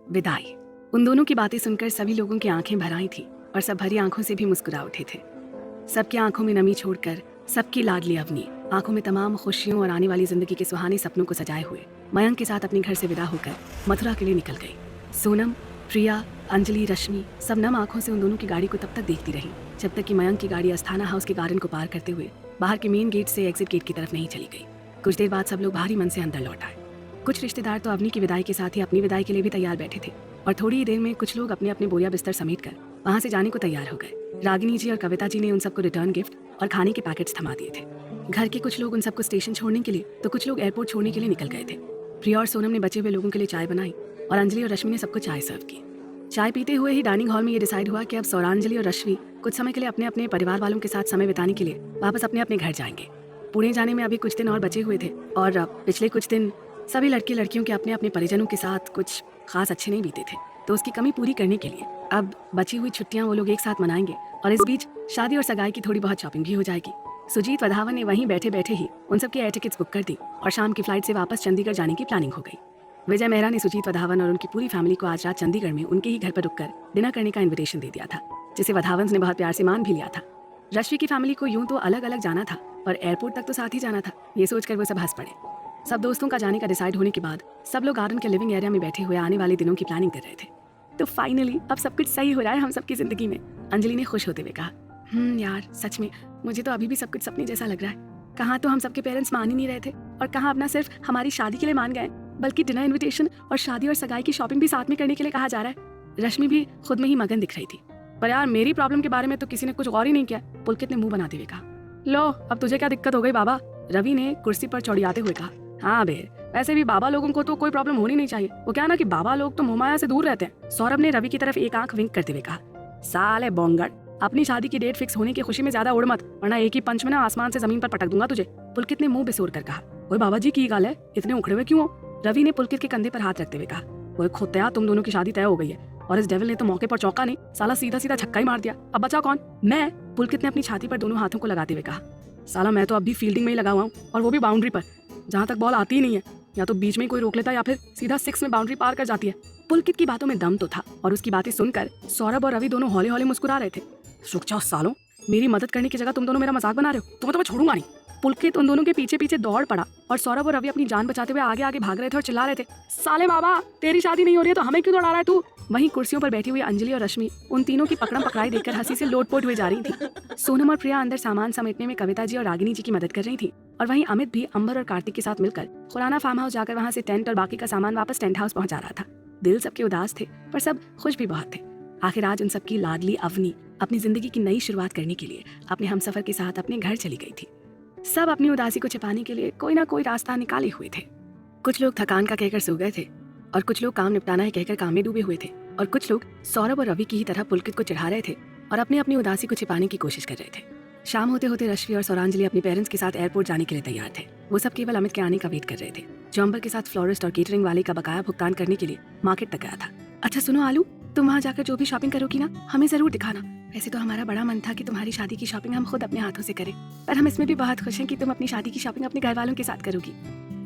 विदाई। उन दोनों की बातें सुनकर सभी लोगों की आंखें भर आई थी और सब भरी आंखों से भी मुस्कुरा उठे थे। सबकी आंखों में नमी छोड़कर सबकी लाडली अवनी आंखों में तमाम खुशियों और आने वाली जिंदगी के सुहाने सपनों को सजाए हुए मयंक के साथ अपने घर से विदा होकर मथुरा के लिए निकल गई। सोनम, प्रिया, अंजलि, रश्मि सब नम आंखों से उन दोनों की गाड़ी को तब तक देखती रही जब तक कि मयंक की गाड़ी अस्थाना हाउस के गार्डन को पार करते हुए बाहर के मेन गेट से एग्जिट गेट की तरफ नहीं चली गई। कुछ देर बाद सब लोग भारी मन से अंदर लौट आए। कुछ रिश्तेदार तो अवनी की विदाई के साथ ही अपनी विदाई के लिए भी तैयार बैठे थे और थोड़ी ही देर में कुछ लोग अपने अपने बोरिया बिस्तर समेट कर वहां से जाने को तैयार हो गए। रागिनी जी और कविता जी ने उन सबको रिटर्न गिफ्ट और खाने के पैकेट्स थमा दिए थे। घर के कुछ लोग उन सबको स्टेशन छोड़ने के लिए तो कुछ लोग एयरपोर्ट छोड़ने के लिए निकल गए थे। प्रिया और सोनम ने बचे हुए लोगों के लिए चाय बनाई और अंजलि और रश्मि ने सबको चाय सर्व की। चाय पीते हुए ही डाइनिंग हॉल में ये डिसाइड हुआ कि अब सौरांजलि और रश्मि कुछ समय के लिए अपने अपने परिवार वालों के साथ समय बिताने के लिए वापस अपने अपने घर जाएंगे। पुणे जाने में अभी कुछ दिन और बचे हुए थे और पिछले कुछ दिन सभी लड़के लड़कियों के अपने अपने परिजनों के साथ कुछ खास अच्छे नहीं बीते थे, तो उसकी कमी पूरी करने के लिए अब बची हुई छुट्टियां वो लोग एक साथ मनाएंगे और इस बीच शादी और सगाई की थोड़ी बहुत शॉपिंग भी हो जाएगी। सुजीत वधावन ने वहीं बैठे बैठे ही उन सबकी एयर टिकट्स बुक कर दी और शाम की फ्लाइट से वापस चंडीगढ़ जाने की प्लानिंग हो गई। विजय मेहरा ने सुजीत वधावन और उनकी पूरी फैमिली को आज रात चंडीगढ़ में उनके ही घर पर रुककर डिनर करने का इन्विटेशन दे दिया था, जिसे वधावन ने बहुत प्यार से मान भी लिया था। रश्मि की फैमिली को यूं तो अलग अलग जाना था पर एयरपोर्ट तक तो साथ ही जाना था, ये सोचकर वो सब हंस पड़े। सब दोस्तों का जाने का डिसाइड होने के बाद सब लोग गार्डन के लिविंग एरिया में बैठे हुए आने वाले दिनों की प्लानिंग कर रहे थे। तो फाइनली अब सब कुछ सही हो रहा है हम सबकी जिंदगी में, अंजलि ने खुश होते हुए कहा। यार सच में मुझे तो अभी भी सब कुछ सपने जैसा लग रहा है। कहाँ तो हम सबके पेरेंट्स मान ही नहीं रहे थे और कहाँ अपना सिर्फ हमारी शादी के लिए मान गए, बल्कि डिनर इन्विटेशन और शादी और सगाई की शॉपिंग भी साथ में करने के लिए कहा जा रहा है। रश्मि भी खुद में ही मगन दिख रही थी। पर यार मेरी प्रॉब्लम के बारे में तो किसी ने कुछ गौर ही नहीं किया, पुलकित ने मुंह बनाते हुए कहा। लो अब तुझे क्या दिक्कत हो गई बाबा, रवि ने कुर्सी पर चौड़ियाते हुए कहा। हाँ बे, वैसे भी बाबा लोगों को तो कोई प्रॉब्लम होनी नहीं चाहिए, वो क्या ना कि बाबा लोग तो मोहमाया से दूर रहते हैं। सौरभ ने रवि की तरफ एक आंख विंक करते हुए कहा। साले बोंगड़, अपनी शादी की डेट फिक्स होने की खुशी में ज्यादा उड़ मत, वरना एक ही पंच में ना आसमान से जमीन पर पटक दूंगा तुझे, पुलकित ने मुंह बिसोर कर कहा। ओए बाबा जी की गाल है, इतने उखड़े हुए क्यों हो, रवि ने पुलकित के कंधे पर हाथ रखते हुए कहा। ओए खोत्या, तुम दोनों की शादी तय हो गई है और इस डेविल ने तो मौके पर चौका नहीं, साला सीधा सीधा छक्का ही मार दिया। अब बचा कौन? मैं, पुलकित ने अपनी छाती पर दोनों हाथों को लगाते हुए कहा। साला मैं तो अब भी फील्डिंग में ही लगा हुआ हूँ और वो भी बाउंड्री पर, जहाँ तक बॉल आती ही नहीं है, या तो बीच में ही कोई रोक लेता है या फिर सीधा 6 में बाउंड्री पार कर जाती है। पुलकित की बातों में दम तो था और उसकी बातें सुनकर सौरभ और रवि दोनों हौले हौले मुस्कुरा रहे थे। रुक जाओ सालों, मेरी मदद करने की जगह तुम दोनों मेरा मजाक बना रहे हो, तुम्हें तो मैं छोड़ूंगा नहीं। पुलकित उन दोनों के पीछे पीछे दौड़ पड़ा और सौरभ और रवि अपनी जान बचाते हुए आगे आगे भाग रहे थे और चिल्ला रहे थे। साले बाबा, तेरी शादी नहीं हो रही है तो हमें क्यों दौड़ा रहा है तू? वहीं कुर्सियों पर बैठी हुई अंजलि और रश्मि उन तीनों की पकड़म पकड़ाई देखकर हंसी से लोटपोट हुए जा रही थी। सोनम और प्रिया अंदर सामान समेटने में कविता जी और रागिनी जी की मदद कर रही थी और वहीं अमित भी अंबर और कार्तिक के साथ मिलकर खुराना फार्म हाउस जाकर वहां से टेंट और बाकी का सामान वापस टेंट हाउस पहुंचा रहा था। दिल सबके उदास थे पर सब खुश भी बहुत थे। आखिर आज उन सबकी लाडली अवनी अपनी जिंदगी की नई शुरुआत करने के लिए अपने हमसफर के साथ अपने घर चली गई थी। सब अपनी उदासी को छिपाने के लिए कोई ना कोई रास्ता निकाले हुए थे। कुछ लोग थकान का कहकर सो गए थे और कुछ लोग काम निपटाना है कहकर काम में डूबे हुए थे और कुछ लोग सौरभ और रवि की ही तरह पुलकित को चिढ़ा रहे थे और अपनी अपनी उदासी को छिपाने की कोशिश कर रहे थे। शाम होते होते रश्मि और सौरांजलि अपने पेरेंट्स के साथ एयरपोर्ट जाने के लिए तैयार थे। वो सब केवल अमित के आने का वेट कर रहे थे, जो अंबर के साथ फ्लोरिस्ट और केटरिंग वाले का बकाया भुगतान करने के लिए मार्केट तक गया था। अच्छा सुनो आलू, तुम वहाँ जाकर जो भी शॉपिंग करोगी ना, हमें जरूर दिखाना। वैसे तो हमारा बड़ा मन था कि तुम्हारी शादी की शॉपिंग हम खुद अपने हाथों से करें, पर हम इसमें भी बहुत खुश हैं कि तुम अपनी शादी की शॉपिंग अपने घर वालों के साथ करोगी।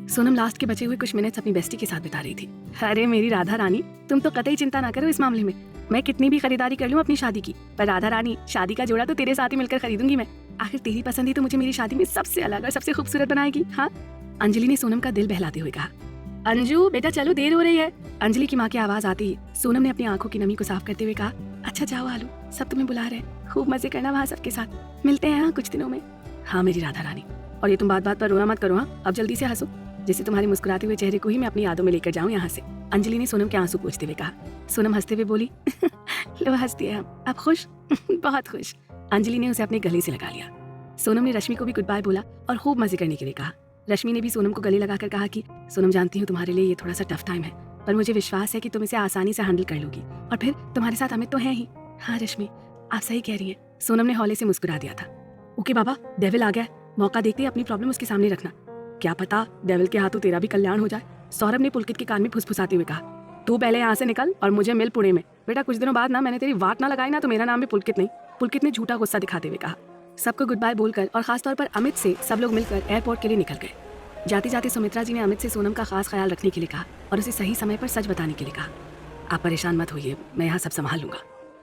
सोनम लास्ट के बचे हुए कुछ मिनट्स अपनी बेस्टी के साथ बिता रही थी। अरे मेरी राधा रानी, तुम तो कतई चिंता ना करो इस मामले में, मैं कितनी भी खरीदारी कर लूं अपनी शादी की, पर राधा रानी शादी का जोड़ा तो तेरे साथ ही मिलकर खरीदूंगी मैं। आखिर तेरी पसंद ही तो मुझे मेरी शादी में सबसे अलग और सबसे खूबसूरत बनाएगी। हाँ, अंजलि ने सोनम का दिल बहलाते हुए कहा। अंजू बेटा चलो, देर हो रही है। अंजलि की माँ की आवाज आती ही सोनम ने अपनी आंखों की नमी को साफ करते हुए कहा। अच्छा जाओ आलू, सब तुम्हें बुला रहे हैं, खूब मजे करना वहाँ सबके साथ, मिलते हैं हाँ कुछ दिनों में। हाँ मेरी राधा रानी, और ये तुम बात बात पर रोना मत करो, हाँ अब जल्दी से हंसो, जिससे तुम्हारे मुस्कुराते हुए चेहरे को ही मैं अपनी यादों में लेकर जाऊं यहाँ से। अंजलि ने सोनम के आंसू पोंछते हुए कहा। सोनम हंसते हुए बोली लो हंस दिया हम, अब खुश? बहुत खुश। अंजलि ने उसे अपने गले से लगा लिया। सोनम ने रश्मि को भी गुड बाय बोला और खूब मजे करने के लिए कहा। रश्मि ने भी सोनम को गले लगाकर कहा कि सोनम जानती हूँ तुम्हारे लिए ये थोड़ा सा टफ टाइम है, पर मुझे विश्वास है कि तुम इसे आसानी से हैंडल कर लोगी, और फिर तुम्हारे साथ अमित तो है ही। हाँ रश्मि आप सही कह रही हैं, सोनम ने हौले से मुस्कुरा दिया था। ओके बाबा, डेविल आ गया, मौका देखते ही अपनी प्रॉब्लम उसके सामने रखना, क्या पता डेविल के हाथों तेरा भी कल्याण हो जाए। सौरभ ने पुलकित के कान में फुसफुसाते हुए कहा। तू पहले यहाँ से निकल और मुझे मिल पुणे में। बेटा कुछ दिनों बाद ना मैंने तेरी वाट ना लगाई ना तो मेरा नाम भी पुलकित नहीं। पुलकित ने झूठा गुस्सा दिखाते हुए कहा। सबको गुड बाय बोलकर और खासतौर पर अमित से सब लोग मिलकर एयरपोर्ट के लिए निकल गए। जाते जाते सुमित्रा जी ने अमित से सोनम का खास ख्याल रखने के लिए कहा और उसे सही समय पर सच बताने के लिए कहा। आप परेशान मत होइए, मैं यहाँ सब संभाल लूंगा।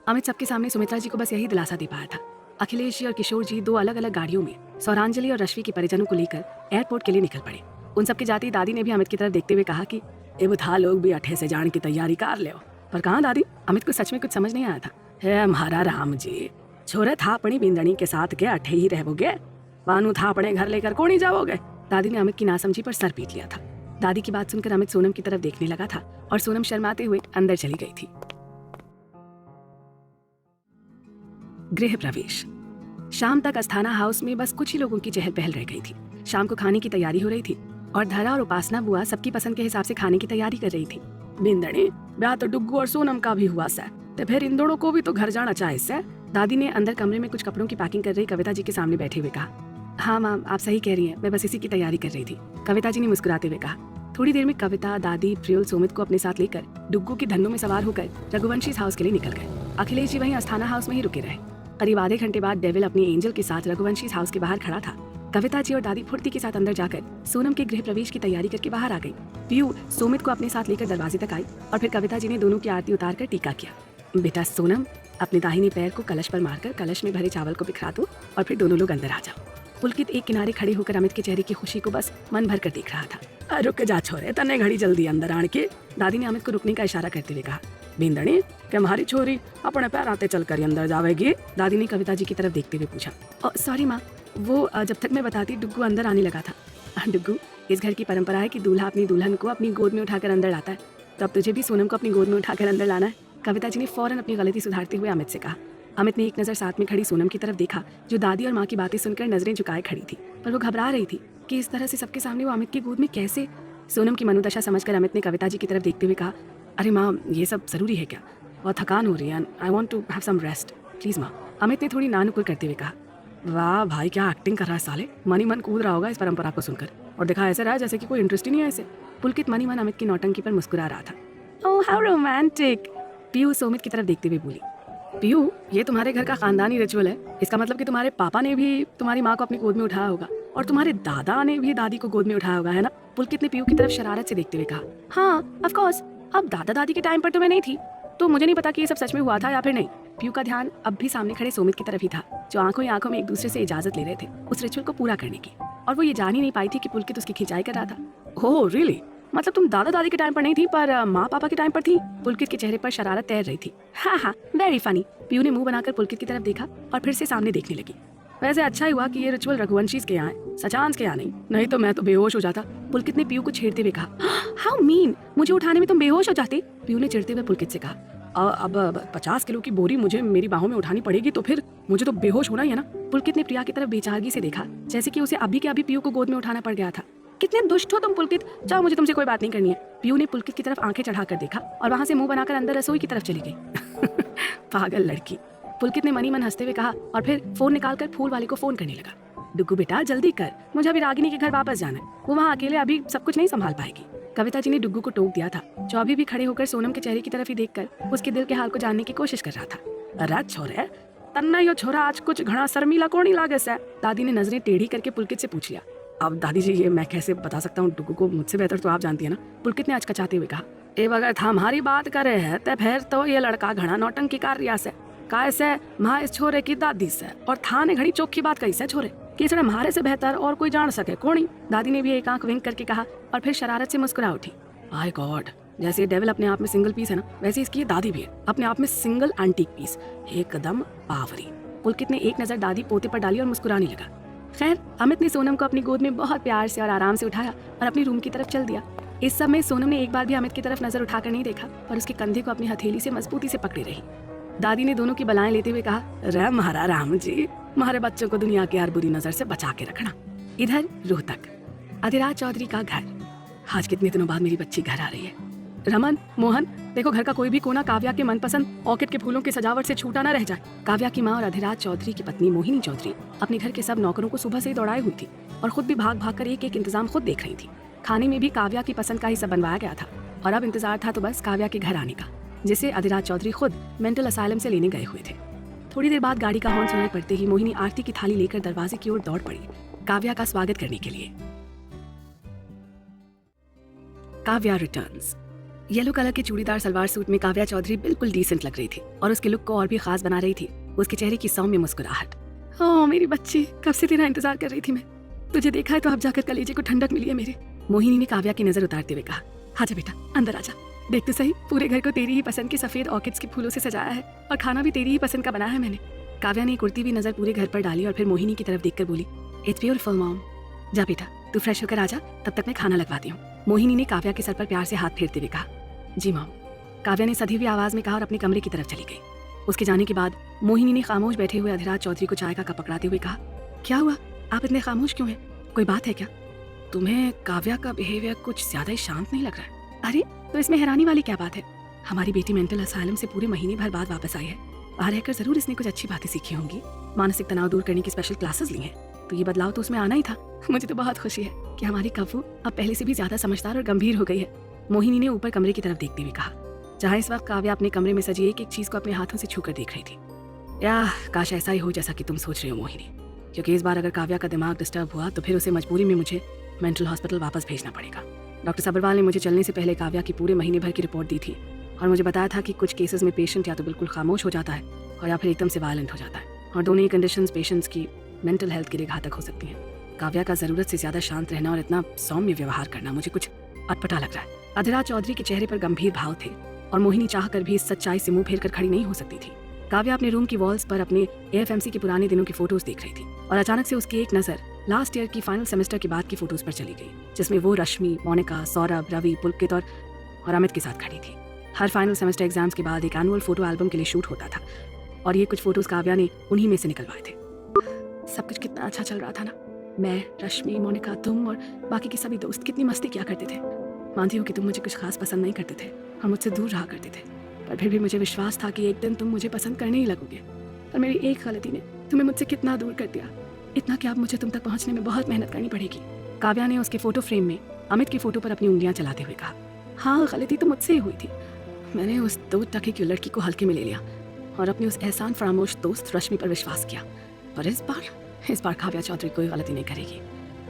अमित सबके सामने सुमित्रा जी को बस यही दिलासा दे पाया था। अखिलेश जी और किशोर जी 2 अलग अलग गाड़ियों में सौरांजलि और रश्मि के परिजनों को लेकर एयरपोर्ट के लिए निकल पड़े। उन सबके जाते ही दादी ने भी अमित की तरफ देखते हुए कहा कि ए था लोग भी अठे से जाने की तैयारी कर ले। पर कहाँ दादी, अमित को सच में कुछ समझ नहीं आया था। हे हमारा राम जी, छोरे था अपनी बिंदनी के साथ के अठे ही रहोगे, बानू था अपने घर लेकर को नहीं जाओगे। दादी ने अमित की नासमझी पर सर पीट लिया था। दादी की बात सुनकर अमित सोनम की तरफ देखने लगा था और सोनम शर्माते हुए अंदर चली गई थी। गृह प्रवेश। शाम तक अस्थाना हाउस में बस कुछ ही लोगों की चहल पहल रह गई थी। शाम को खाने की तैयारी हो रही थी और धरा और उपासना बुआ सबकी पसंद के हिसाब से खाने की तैयारी कर रही थी। बिंदनी, ब्याह तो डुग्गू और सोनम का भी हुआ सा, तो फिर इन दोनों को भी तो घर जाना चाहिए से। दादी ने अंदर कमरे में कुछ कपड़ों की पैकिंग कर रही कविता जी के सामने बैठे हुए कहा। हाँ माँ, आप सही कह रही हैं, मैं बस इसी की तैयारी कर रही थी, कविता जी ने मुस्कुराते हुए कहा। थोड़ी देर में कविता, दादी, प्रियल सोमित को अपने साथ लेकर डुग्गू की धन्नों में सवार होकर रघुवंशी हाउस के लिए निकल गए। अखिलेश जी वहीं अस्थाना हाउस में ही रुके रहे। करीब आधे घंटे बाद डेविल अपनी एंजल के साथ रघुवंशी हाउस के बाहर खड़ा था। कविता जी और दादी फुर्ती के साथ अंदर जाकर सोनम के गृह प्रवेश की तैयारी करके बाहर आ गई। पीयू सोमित को अपने साथ लेकर दरवाजे तक आई और फिर कविता जी ने दोनों की आरती उतार कर टीका किया। बेटा सोनम, अपने दाहिने पैर को कलश पर मारकर कलश में भरे चावल को बिखरा दो और फिर दोनों लोग अंदर आ जाओ। पुलकित एक किनारे खड़े होकर अमित के चेहरे की खुशी को बस मन भर कर देख रहा था। रुक जा छोरे, तने घड़ी जल्दी अंदर आने के, दादी ने अमित को रुकने का इशारा करते हुए कहा। बिंदनी, क्या हमारी छोरी अपने पैर आते चल कर अंदर जावेगी? दादी ने कविता जी की तरफ देखते हुए पूछा। सॉरी माँ, वो जब तक मैं बताती डुग्गू अंदर आने लगा था। डुग्गू, इस घर की परंपरा है कि दूल्हा अपनी दुल्हन को अपनी गोद में उठाकर अंदर लाता है, तो अब तुझे भी सोनम को अपनी गोद में उठाकर अंदर लाना है, कविता जी ने फौरन अपनी गलती सुधारते हुए अमित से कहा। अमित ने एक नज़र साथ में खड़ी सोनम की तरफ देखा, जो दादी और माँ की बातें सुनकर नजरें झुकाए खड़ी थी, पर वो घबरा रही थी कि इस तरह से सबके सामने वो अमित की गोद में कैसे। सोनम की मनोदशा समझकर अमित ने कविता जी की तरफ देखते हुए कहा, अरे माँ, ये सब जरूरी है क्या? बहुत थकान हो रही है, I want to have some rest, please माँ। अमित ने थोड़ी नानुकुर करते हुए कहा। वाह भाई, क्या एक्टिंग कर रहा है साले, मनी मन कूद रहा होगा इस परंपरा को सुनकर, और दिखा ऐसे रहा है जैसे कि कोई इंटरेस्ट ही नहीं है इसे। पुलकित मनी मन अमित की नौटंकी पर मुस्कुरा रहा था। ओह हाउ रोमांटिक, पीयू सोमित की तरफ देखते हुए बोली। पीयू, ये तुम्हारे घर का खानदानी रिचुअल है, इसका मतलब कि तुम्हारे पापा ने भी तुम्हारी माँ को अपनी गोद में उठाया होगा और तुम्हारे दादा ने भी दादी को गोद में उठाया होगा, है ना? पुलकित ने पीयू की तरफ शरारत से देखते हुए कहा। हाँ ऑफ कोर्स, अब दादा दादी के टाइम पर तो मैं नहीं थी, तो मुझे नहीं पता कि ये सब सच में हुआ था या फिर नहीं। पीयू का ध्यान अब भी सामने खड़े सोमित की तरफ ही था, जो आंखों ही आंखों में एक दूसरे से इजाजत ले रहे थे उस रिचुअल को पूरा करने की, और वो ये जान ही नहीं पाई थी कि पुलकित उसकी खिंचाई कर रहा था। ओह रियली, मतलब तुम दादा दादी के टाइम पर नहीं थी पर माँ पापा के टाइम पर थी? पुलकित के चेहरे पर शरारत तैर रही थी। हाँ, वेरी फनी। पीयू ने मुंह बनाकर पुलकित की तरफ देखा और फिर से सामने देखने लगी। वैसे अच्छा ही हुआ कि ये रिचुअल रघुवंशी के यहाँ है, सचांस के यहाँ नहीं तो मैं तो बेहोश हो जाता, पुलकित ने पीयू को छेड़ते हुए कहा। हाउ मीन, मुझे उठाने में तुम बेहोश हो जाते? पीयू ने चिढ़ते हुए पुलकित से कहा। अब 50 किलो की बोरी मुझे मेरी बाहों में उठानी पड़ेगी तो फिर मुझे तो बेहोश होना ही है ना। पुलकित ने प्रिया की तरफ बेचारगी से देखा, जैसे कि उसे अभी के अभी पीयू को गोद में उठाना पड़ गया था। कितने दुष्ट हो तुम पुलकित, जाओ, मुझे तुमसे कोई बात नहीं करनी है। पीयू ने पुलकित की तरफ आंखें चढ़ाकर देखा और वहां से मुंह बनाकर अंदर रसोई की तरफ चली गई। पागल लड़की, पुलकित ने मनी मन हंसते हुए कहा और फिर फोन निकालकर फूल वाले को फोन करने लगा। डुग्गू बेटा जल्दी कर, मुझे अभी रागिनी के घर वापस जाना है, वो वहाँ अकेले अभी सब कुछ नहीं संभाल पाएगी। कविता जी ने डुग्गू को टोक दिया था, जो अभी भी खड़े होकर सोनम के चेहरे की तरफ ही देखकर उसके दिल के हाल को जानने की कोशिश कर रहा था। अरे छोरे, तन्ना यो छोरा आज कुछ घना शर्मीला कोनी लागे से, दादी ने नजरें टेढ़ी करके पुलकित से पूछ लिया। अब दादी जी, ये मैं कैसे बता सकता हूँ, डुग्गू को मुझसे बेहतर तो आप जानती है ना, पुलकित ने अचकचाते हुए कहा। अगर हमारी बात करे है तो फिर तो ये लड़का घना नौटंकी कार्य से कैसे माँ इस छोरे की दादी से, और थाने घड़ी चौखी बात कैसे छोरे कि इसे हमारे से बेहतर और कोई जान सके कोनी। दादी ने भी एक आंख विंक करके कहा और फिर शरारत से मुस्कुरा उठी। माय गॉड, जैसे डेविल अपने आप में सिंगल पीस है ना, वैसे इसकी दादी भी है अपने आप में सिंगल एंटीक पीस, एकदम पावरी। पुलकित ने एक नजर दादी पोते पर डाली और मुस्कुराने लगा। खैर, अमित ने सोनम को अपनी गोद में बहुत प्यार से और आराम से उठाया और अपनी रूम की तरफ चल दिया। इस समय सोनम ने एक बार भी अमित की तरफ नजर उठाकर नहीं देखा और उसके कंधे को अपनी हथेली से मजबूती से पकड़े रही। दादी ने दोनों की बलाएं लेते हुए कहा, रे महारा राम जी, हमारे बच्चों को दुनिया की हर बुरी नजर से बचा के रखना। इधर रोहतक, अधिराज चौधरी का घर। आज कितने दिनों बाद मेरी बच्ची घर आ रही है। रमन, मोहन, देखो घर का कोई भी कोना काव्या के मनपसंद ऑर्किड के फूलों की सजावट से छूटा न रह जाए। काव्या की माँ और अधिराज चौधरी की पत्नी मोहिनी चौधरी अपने घर के सब नौकरों को सुबह से ही दौड़ाए हुई थी और खुद भी भाग भाग कर एक एक इंतजाम खुद देख रही थी। खाने में भी काव्या की पसंद का ही सब बनवाया गया था और अब इंतजार था तो बस काव्या के घर आने का, जिसे अधिराज चौधरी खुद मेंटल असाइलम से लेने गए हुए थे। थोड़ी देर बाद गाड़ी का हॉर्न सुनाई पड़ते ही मोहिनी आरती की थाली लेकर दरवाजे की ओर दौड़ पड़ी, काव्या का स्वागत करने के लिए। काव्या रिटर्न्स। येलो कलर के चूड़ीदार सलवार सूट में काव्या चौधरी बिल्कुल डिसेंट लग रही थी और उसके लुक को और भी खास बना रही थी उसके चेहरे की सौम्य मुस्कुराहट। ओह मेरी बच्ची, कब से तेरा इंतजार कर रही थी मैं। तुझे देखा है तो अब जाकर कलेजे को ठंडक मिली है मेरे। मोहिनी ने काव्या की नजर उतारते हुए कहा, आजा बेटा अंदर आजा। देख तो सही, पूरे घर को तेरी ही पसंद के सफेद ऑर्किड्स के फूलों से सजाया है और खाना भी तेरी ही पसंद का बनाया है मैंने। काव्या ने कुर्ती भी नजर पूरे घर पर डाली और फिर मोहिनी की तरफ देखकर बोली, इट्स ब्यूटीफुल मॉम। जा बेटा तू फ्रेश होकर आजा, तब तक मैं खाना लगवाती हूँ। मोहिनी ने काव्या के सर पर प्यार से हाथ फेरते हुए कहा, जी मॉम। काव्या ने सधी हुई आवाज में कहा और अपने कमरे की तरफ चली गई। उसके जाने के बाद मोहिनी ने खामोश बैठे हुए अधिराज चौधरी को चाय का कप पकड़ाते हुए कहा, क्या हुआ, आप इतने खामोश क्यों हैं? कोई बात है क्या? तुम्हें काव्या का बिहेवियर कुछ ज्यादा ही शांत नहीं लग रहा है? अरे तो इसमें हैरानी वाली क्या बात है? हमारी बेटी मेंटल असाइलम से पूरे महीने भर बाद वापस आई है। वहाँ रहकर जरूर इसने कुछ अच्छी बातें सीखी होंगी। मानसिक तनाव दूर करने की स्पेशल क्लासेस ली हैं, तो ये बदलाव तो उसमें आना ही था। मुझे तो बहुत खुशी है कि हमारी कव्वू अब पहले से भी ज्यादा समझदार और गंभीर हो गई है। मोहिनी ने ऊपर कमरे की तरफ देखते हुए कहा, जहाँ इस वक्त काव्या अपने कमरे में सजी एक एक चीज को अपने हाथों से छूकर देख रही थी। या काश ऐसा ही हो जैसा कि तुम सोच रही हो मोहिनी, क्योंकि इस बार अगर काव्या का दिमाग डिस्टर्ब हुआ तो फिर उसे मजबूरी में मुझे मेंटल हॉस्पिटल वापस भेजना पड़ेगा। डॉक्टर सब्रवाल ने मुझे चलने से पहले काव्या की पूरे महीने भर की रिपोर्ट दी थी और मुझे बताया था कि कुछ केसेस में पेशेंट या तो बिल्कुल खामोश हो जाता है और या फिर एकदम से वायलेंट हो जाता है, और दोनों ही कंडीशंस पेशेंट्स की मेंटल हेल्थ के लिए घातक हो सकती हैं। काव्या का जरूरत से ज्यादा शांत रहना और इतना सौम्य व्यवहार करना मुझे कुछ अटपटा लग रहा है। अधिराज चौधरी के चेहरे पर गंभीर भाव थे और मोहिनी चाहकर भी इस सच्चाई से मुंह फेर कर खड़ी नहीं हो सकती थी। काव्या अपने रूम की वॉल्स पर अपने एएफएमसी के पुराने दिनों की फोटोज देख रही थी और अचानक से उसकी एक नजर लास्ट ईयर की फाइनल सेमेस्टर के बाद की फोटोज पर चली गई, जिसमें वो रश्मि, मोनिका, सौरभ, रवि, पुलकित और अमित के साथ खड़ी थी। हर फाइनल सेमेस्टर एग्जाम्स के बाद एक एनुअल फोटो एल्बम के लिए शूट होता था और ये कुछ फोटोज काव्या ने उन्हीं में से निकलवाए थे। सब कुछ कितना अच्छा चल रहा था ना। मैं, रश्मि, मोनिका, तुम और बाकी के सभी दोस्त कितनी मस्ती किया करते थे। मानती हो कि तुम मुझे कुछ खास पसंद नहीं करते थे और मुझसे दूर रहा करते थे, पर फिर भी मुझे विश्वास था कि एक दिन तुम मुझे पसंद करने ही लगोगे। पर मेरी एक गलती ने तुम्हें मुझसे कितना दूर कर दिया, इतना कि अब मुझे तुम तक पहुंचने में बहुत मेहनत करनी पड़ेगी। काव्या ने उसके फोटो फ्रेम में अमित की फोटो पर अपनी उंगलियां चलाते हुए कहा, हाँ गलती तो मुझसे ही हुई थी। मैंने उस 2 टके की लड़की को हल्के में ले लिया और अपनी उस एहसान फरामोश दोस्त रश्मि पर विश्वास किया। पर इस बार काव्या चौधरी कोई गलती नहीं करेगी।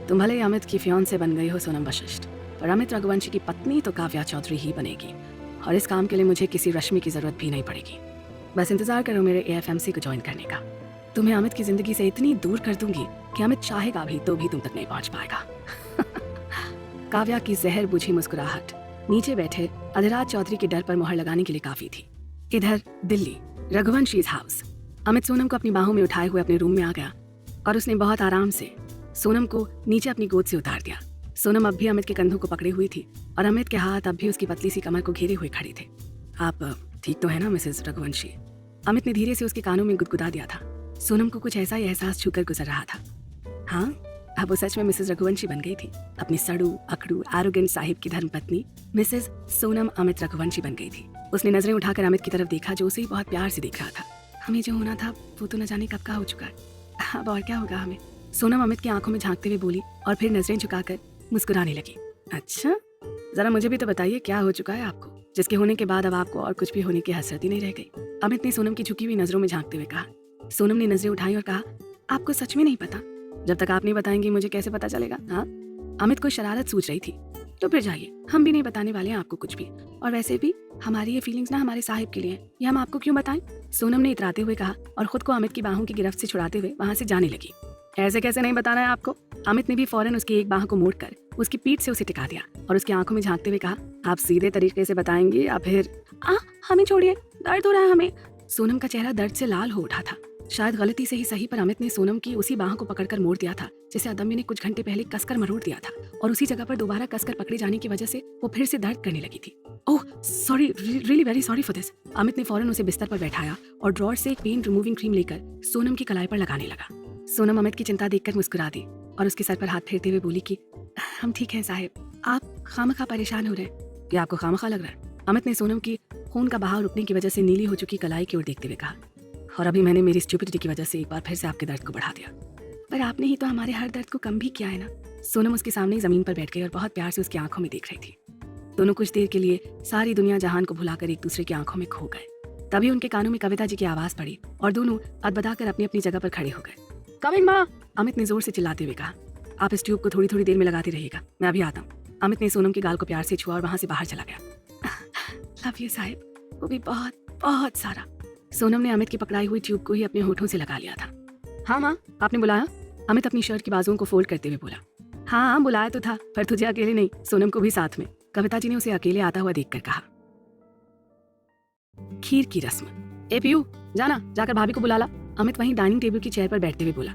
तुम भले ही अमित की फियांसे बन गई हो सोनम वशिष्ठ, पर अमित रघुवंशी की पत्नी तो काव्या चौधरी ही बनेगी और इस काम के लिए मुझे किसी रश्मि की जरूरत भी नहीं पड़ेगी। बस इंतजार करो मेरे एएफएमसी को ज्वाइन करने का। तुम्हें अमित की जिंदगी से इतनी दूर कर दूंगी कि अमित चाहेगा भी तो भी तुम तक नहीं पहुंच पाएगा। काव्या की जहर बुझी मुस्कुराहट नीचे बैठे अधिराज चौधरी के डर पर मोहर लगाने के लिए काफी थी। इधर दिल्ली, रघुवंशीज हाउस। अमित सोनम को अपनी बाहों में उठाए हुए अपने रूम में आ गया और उसने बहुत आराम से सोनम को नीचे अपनी गोद से उतार दिया। सोनम अब भी अमित के कंधों को पकड़े हुई थी और अमित के हाथ अब भी उसकी पतली सी कमर को घेरे हुए खड़े थे। आप ठीक तो है ना मिसेस रघुवंशी? अमित ने धीरे से उसके कानों में गुदगुदा दिया था। सोनम को कुछ ऐसा ही एहसास छूकर गुजर रहा था। हाँ, अब वो सच में मिसेस रघुवंशी बन गई थी। अपनी सड़ू अकड़ू एरोगेंट साहिब की धर्मपत्नी मिसेस सोनम अमित रघुवंशी बन गई थी। उसने नजरें उठाकर अमित की तरफ देखा जो उसे ही बहुत प्यार से देख रहा था। हमें जो होना था वो तो न जाने कब का हो चुका है, अब और क्या होगा हमें? सोनम अमित की आंखों में झांकते हुए बोली और फिर नजरें झुकाकर मुस्कुराने लगी। अच्छा, जरा मुझे भी तो बताइए क्या हो चुका है आपको, जिसके होने के बाद अब आपको और कुछ भी होने की हसरत ही नहीं रह गई। अमित ने सोनम की झुकी हुई नजरों में झांकते हुए कहा। सोनम ने नजरें उठाई और कहा, आपको सच में नहीं पता? जब तक आप नहीं बताएंगी मुझे कैसे पता चलेगा? हाँ, अमित को शरारत सूझ रही थी। तो फिर जाइए, हम भी नहीं बताने वाले हैं आपको कुछ भी, और वैसे भी हमारी ये फीलिंग्स ना हमारे साहिब के लिए हैं, ये हम आपको क्यों बताएं? सोनम ने इतराते हुए कहा और खुद को अमित की बाहों की गिरफ्त से छुड़ाते हुए वहां से जाने लगी। ऐसे कैसे नहीं बताना है आपको? अमित ने भी फौरन उसकी एक बाह को मोड़कर उसकी पीठ से उसे टिका दिया और उसकी आंखों में झांकते हुए कहा, आप सीधे तरीके से बताएंगी या फिर? हमें छोड़िए, दर्द हो रहा है हमें। सोनम का चेहरा दर्द से लाल हो उठा था। शायद गलती से ही सही, पर अमित ने सोनम की उसी बाह को पकड़कर मोड़ दिया था जिसे अदम्य ने कुछ घंटे पहले कसकर मरोड़ दिया था, और उसी जगह पर दोबारा कसकर पकड़े जाने की वजह से वो फिर से दर्द करने लगी थी। Oh sorry, really very sorry for this. Amit ने फौरन उसे बिस्तर पर बैठाया और ड्रॉर से एक पेन रिमूविंग क्रीम लेकर सोनम की कलाई पर लगाने लगा। सोनम अमित की चिंता देखकर मुस्कुरा दी और उसके सर पर हाथ फेरते हुए बोली कि हम ठीक हैं साहिब, आप खामखा परेशान हो रहे हैं। क्या आपको खामखा लग रहा है? अमित ने सोनम की खून का बहाव रुकने की वजह से नीली हो चुकी कलाई की ओर देखते हुए कहा, और अभी मैंने मेरी स्टुपिडिटी की वजह से एक बार फिर से आपके दर्द को बढ़ा दिया। पर आपने ही तो हमारे हर दर्द को कम भी किया है ना। सोनम उसके सामने ही जमीन पर बैठ गई और बहुत प्यार से उसकी आंखों में देख रही थी। दोनों कुछ देर के लिए सारी दुनिया जहान को भुलाकर एक दूसरे की आंखों में खो गए। तभी उनके कानों में कविता जी की आवाज पड़ी और दोनों अदबदाकर अपनी अपनी जगह पर खड़े हो गए। कमिंग माँ, अमित ने जोर से चिल्लाते हुए कहा। आप इस ट्यूब को थोड़ी थोड़ी देर में लगाते रहिएगा, मैं अभी आता हूँ। अमित ने सोनम के गाल को प्यार से छुआ और वहां से बाहर चला गया। लव यू साहिब, वो भी बहुत बहुत सारा। सोनम ने अमित की पकड़ाई हुई ट्यूब को ही अपने होठों से लगा लिया था। हाँ माँ, आपने बुलाया? अमित अपनी शर्ट की बाजुओं को फोल्ड करते हुए बोला। हाँ बुलाया तो था, पर तुझे अकेले नहीं, सोनम को भी साथ में, कविता जी ने उसे अकेले आता हुआ देखकर कहा। खीर की रस्म। ए पीयू, जाना जाकर भाभी को बुला ला। अमित वहीं डाइनिंग टेबल की चेयर पर बैठते हुए बोला।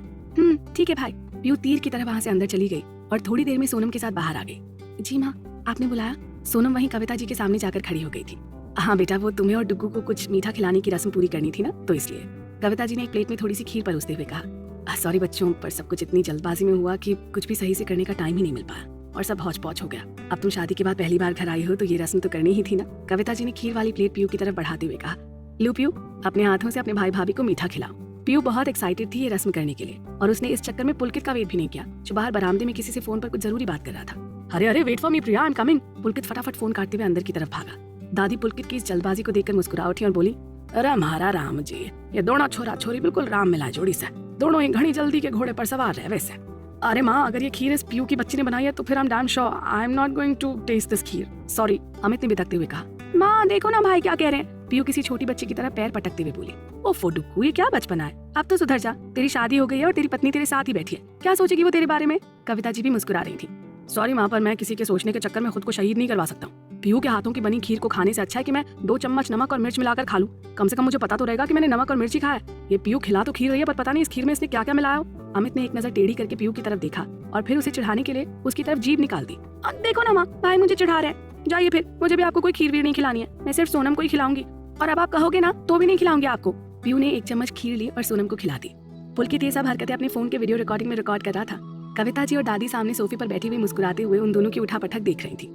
ठीक है भाई। पीयू तीर की तरह वहां से अंदर चली गई और थोड़ी देर में सोनम के साथ बाहर आ गई। जी माँ, आपने बुलाया? सोनम वहीं कविता जी के सामने जाकर खड़ी हो गई थी। हाँ बेटा, वो तुम्हें और डुग्गू को कुछ मीठा खिलाने की रस्म पूरी करनी थी ना, तो इसलिए। कविता जी ने एक प्लेट में थोड़ी सी खीर परोसते हुए कहा। सॉरी बच्चों, पर सब कुछ इतनी जल्दबाजी में हुआ कि कुछ भी सही से करने का टाइम ही नहीं मिल पाया और सब हौच पौच हो गया। अब तुम शादी के बाद पहली बार घर आई हो तो ये रस्म तो करनी ही थी ना। कविता जी ने खीर वाली प्लेट पीयू की तरफ बढ़ाते हुए कहा। लो पीयू, अपने हाथों से अपने भाई भाभी को मीठा खिलाओ। पीयू बहुत एक्साइटेड थी ये रस्म करने के लिए और उसने इस चक्कर में पुलकित का वेट भी नहीं किया, जो बाहर बरामदे में किसी से फोन पर कुछ जरूरी बात कर रहा था। अरे अरे, wait for me Priya, I am coming. Pulkit फटाफट फोन काटते हुए अंदर की तरफ भागा। दादी पुलकित की इस जल्दबाजी को देखकर मुस्कुरा उठी और बोली, अरे हमारा राम जी, ये दोनों छोरा छोरी बिल्कुल राम मिला जोड़ी से, दोनों ही घनी जल्दी के घोड़े पर सवार रहे वैसे। अरे माँ, अगर ये खीर इस पीयू की बच्ची ने बनाई है तो फिर I am damn sure I am not going to taste this kheer. Sorry, Amit ने बिदकते हुए कहा। माँ देखो ना भाई क्या कह रहे हैं। पीयू किसी छोटी बच्ची की तरह पैर पटकते हुए बोली। ओफो डुग्गू, ये क्या बचपना है, अब तो सुधर जा। तेरी शादी हो गई है और तेरी पत्नी तेरे साथ ही बैठी है, क्या सोचेगी वो तेरे बारे में? कविता जी भी मुस्कुरा रही थी। सॉरी माँ, पर मैं किसी के सोचने के चक्कर में खुद को शहीद नहीं करवा सकता हूँ। पीयू के हाथों की बनी खीर को खाने से अच्छा है कि मैं 2 चम्मच नमक और मिर्च मिलाकर खा लूं। कम से कम मुझे पता तो रहेगा कि मैंने नमक और मिर्च ही खाया है। ये पीयू खिला तो खीर रही है, पर पता नहीं इस खीर में इसने क्या क्या मिलाया हो। अमित ने एक नजर टेढ़ी करके पीयू की तरफ देखा और फिर उसे चिढ़ाने के लिए उसकी तरफ जीभ निकाल दी। देखो ना माँ, भाई मुझे चिढ़ा रहे हैं, जाइए फिर, मुझे भी आपको कोई खीर वीर नहीं खिलानी है, मैं सिर्फ सोनम को ही खिलाऊंगी, और अब आप कहोगे ना तो भी नहीं खिलाऊंगी आपको। पीयू ने 1 चम्मच खीर ली और सोनम को खिला दी। पुलकित ये सब हरकतें अपने फोन के वीडियो रिकॉर्डिंग में रिकॉर्ड कर रहा था। कविता जी और दादी सामने सोफे पर बैठी हुई मुस्कुराते हुए उन दोनों की उठापटक देख रही थी।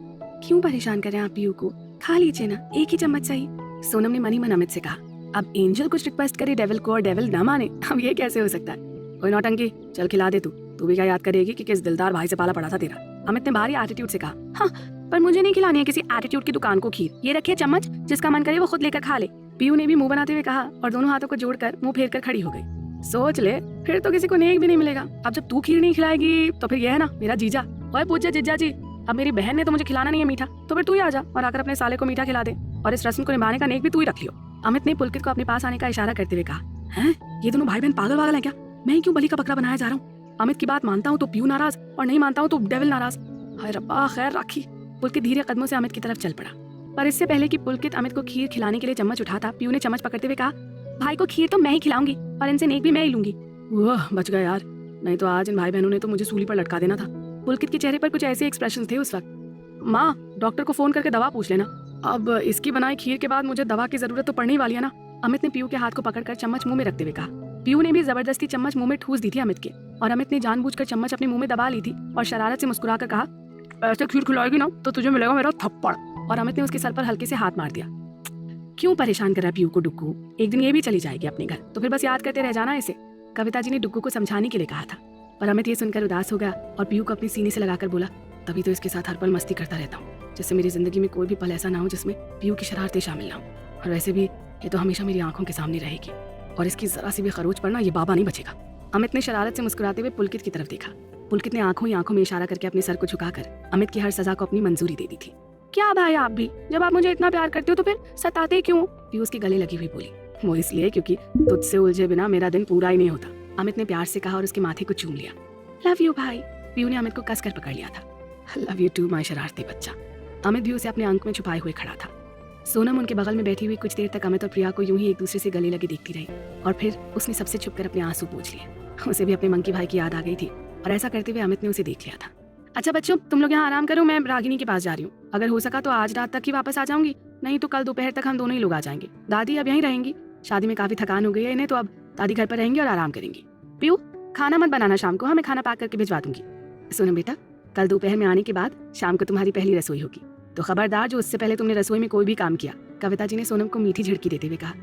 क्यों परेशान कर रहे हैं आप पीयू को, खा लीजिए ना, 1 ही चम्मच सही। सोनम ने मनी मन अमित से कहा। अब एंजल कुछ रिक्वेस्ट करे डेविल को और डेविल न माने, अब ये कैसे हो सकता है? कोई नौटंकी, चल खिला दे तू भी क्या याद करेगी कि किस दिलदार भाई से पाला पड़ा था तेरा। अमित ने भारी एटीट्यूड से कहा। हाँ, पर मुझे नहीं खिलानी है किसी एटीट्यूड की दुकान को खीर, ये रखिए चम्मच, जिसका मन करे वो खुद लेकर खा ले। पीयू ने भी मुंह बनाते हुए कहा और दोनों हाथों को जोड़कर मुंह फेर कर खड़ी हो गई। सोच ले, फिर तो किसी को नेक भी नहीं मिलेगा। अब जब तू खीर नहीं खिलाएगी तो फिर यह है ना मेरा जीजा। ओए पूज्य जीजा जी, अब मेरी बहन ने तो मुझे खिलाना नहीं है मीठा, तो फिर तू ही आ जा और आकर अपने साले को मीठा खिला दे, और इस रस्म को निभाने का नेक भी तू ही रख लियो। अमित ने पुलकित को अपने पास आने का इशारा करते हुए कहा। हैं, ये दोनों भाई बहन पागल वागल हैं क्या? मैं ही क्यों बलि का बकरा बनाया जा रहा हूँ? अमित की बात मानता हूँ तो पीयू नाराज, और नहीं मानता हूँ तो डेविल नाराज। हाय रब्बा, खैर राखी। पुलकित धीरे कदमों से अमित की तरफ चल पड़ा, पर इससे पहले कि पुलकित अमित को खीर खिलाने के लिए चम्मच उठाता, पीयू ने चम्मच पकड़ते हुए कहा, भाई को खीर तो मैं ही खिलाऊंगी और इनसे नेक भी मैं ही लूंगी। वाह, बच गया यार, नहीं तो आज इन भाई बहनों ने तो मुझे सूली पर लटका देना था। पुलकित के चेहरे पर कुछ ऐसे एक्सप्रेशन थे उस वक्त। माँ, डॉक्टर को फोन करके दवा पूछ लेना। अब इसकी बनाई खीर के बाद मुझे दवा की जरूरत तो पड़ने ही वाली है ना। अमित ने पीयू के हाथ को पकड़कर चम्मच मुंह में रखते हुए कहा। पीयू ने भी जबरदस्ती चम्मच मुंह में ठूस दी थी अमित के, और अमित ने जानबूझकर चम्मच अपने मुंह में दबा ली थी और शरारत से मुस्कुराकर कहा, ऐसे खीर खिलाएगी ना तो तुझे मिलेगा मेरा थप्पड़। और अमित ने उसके सर पर हल्के से हाथ मार दिया। क्यों परेशान कर रहा है पीयू को डुग्गू, एक दिन ये भी चली जाएगी अपने घर, तो फिर बस याद करते रह जाना इसे। कविता जी ने डुग्गू को समझाने के लिए कहा था, पर अमित ये सुनकर उदास हो गया और पीयू को अपने सीने से लगाकर बोला, तभी तो इसके साथ हर पल मस्ती करता रहता हूँ, जिससे मेरी जिंदगी में कोई भी पल ऐसा ना हो जिसमें पीयू की शरारतें शामिल ना हो। और वैसे भी ये तो हमेशा मेरी आंखों के सामने रहेगी, और इसकी जरा सी भी खरोच पड़ना ये बाबा नहीं बचेगा। अमित ने शरारत से मुस्कुराते हुए पुलकित की तरफ देखा। पुलकित ने आंखों ही आंखों में इशारा करके अपने सर को झुकाकर अमित की हर सजा को अपनी मंजूरी दे दी थी। क्या भाई आप भी, जब आप मुझे इतना प्यार करते हो तो फिर सताते क्यों? पीयू उसके गले लगी हुई बोली। वो इसलिए क्योंकि तुझसे उलझे बिना मेरा दिन पूरा ही नहीं होता, अमित ने प्यार से कहा और उसके माथे को चूम लिया। लव यू भाई। पीयू ने अमित को कसकर पकड़ लिया था। लव यू टू माय शरारती बच्चा। अमित भी उसे अपने अंक में छुपाए हुए खड़ा था। सोनम उनके बगल में बैठी हुई कुछ देर तक अमित और प्रिया को यूं ही एक दूसरे से गले लगे देखती रही, और फिर उसने सबसे छुपकर अपने आंसू पोंछ लिए। उसे भी अपने मंकी भाई की याद आ गई थी, और ऐसा करते हुए अमित ने उसे देख लिया था। अच्छा बच्चों, तुम लोग यहाँ आराम करो, मैं रागिनी के पास जा रही हूँ। अगर हो सका तो आज रात तक ही वापस आ जाऊंगी, नहीं तो कल दोपहर तक हम दोनों ही लोग आ जाएंगे। दादी अब यहीं रहेंगी, शादी में काफी थकान हो गई है इन्हें, तो अब दादी घर पर रहेंगी और आराम करेंगी। पीयू, खाना मत बनाना शाम को, मैं खाना पैक करके भिजवा दूंगी। सोनम बेटा, कल दोपहर में आने के बाद शाम को तुम्हारी पहली रसोई होगी, तो खबरदार जो उससे पहले तुमने रसोई में कोई भी काम किया। कविता जी ने सोनम को मीठी झिड़की देते हुए कहा।